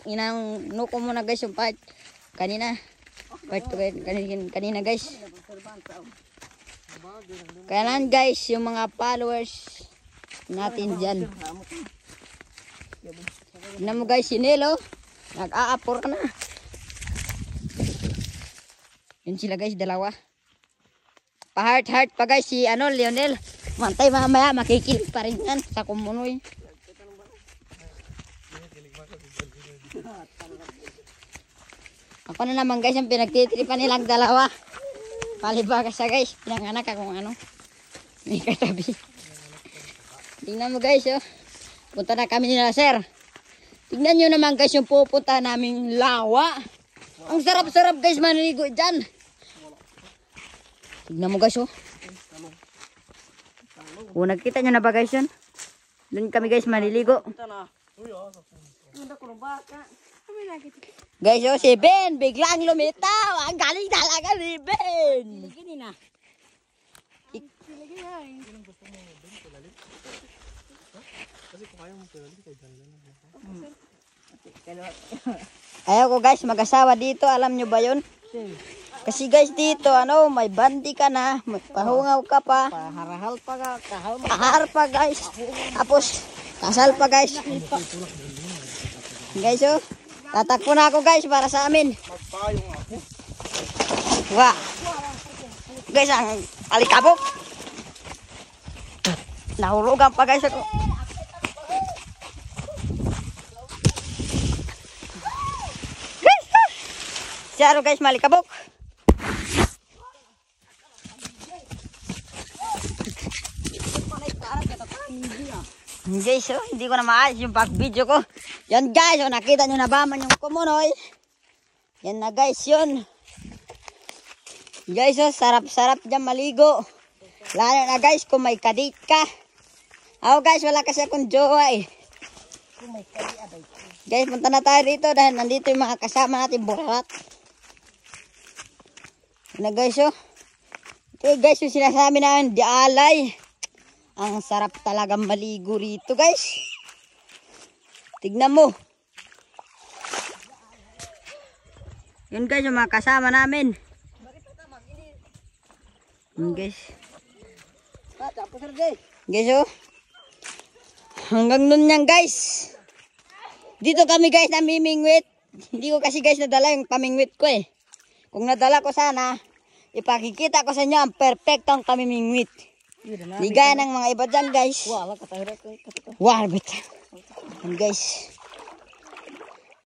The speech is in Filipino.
Inang nuko muna guys yung part kanina. Kanina guys. Kailan guys yung mga followers natin dyan. Tignan mo guys si Nelo. Nag-aapor na. Yun sila guys dalawa. Pa-heart pa guys si Lionel. Mantay mamaya makikilig pa rin yan sa kumunoy. Ako na naman guys ang pinagtitripan nilang dalawa. Palibaga siya guys. Pinanganak akong may katabi. Tingnan mo guys oh. Punta na kami nila sir. Tingnan nyo naman guys yung pupunta naming lawa. Ang sarap-sarap guys maniligo dyan. Tingnan mo guys oh. Nagkita nyo na ba guys yun? Doon kami guys maniligo. Guys, oh, si Ben, biglang lumitaw. Ang galing talaga ni Ben. Siligin na. Ayaw ko guys, mag-asawa dito. Alam nyo ba yun? Kasi guys dito, may bandi ka na. Pahungaw ka pa. Paharahal pa ka. Pahar pa guys. Tapos, kasal pa guys. Guys, oh. Tatakbo na ako guys para sa amin. Wah. Guys, ang alikabok. Nahurugan pa guys ako. Guys, siya guys malikabok. Guys, oh, hindi ko na maayos yung pag-video ko. Yan guys, oh, nakita nyo na ba man yung kumunoy? Yan na guys, yun. Guys, oh, sarap-sarap dyan maligo. Lalo na guys, kung may kadate ka. Ako guys, wala kasi akong jowa eh. Guys, punta na tayo dito dahil nandito yung mga kasama natin burat. Yan na guys, oh. Ito guys, yung sinasabi namin, di alay. Ang sarap talagang maligo rito guys. Tignan mo. Yun guys yung mga kasama namin. Yun guys. Guys oh. Hanggang nun yan guys. Dito kami guys namimingwit. Hindi ko kasi guys nadala yung pamingwit ko eh. Kung nadala ko sana, ipakikita ko sa inyo ang perfectong pamimingwit. Ligaya ng mga iba dyan guys. Wala, katahirap. Wala, guys.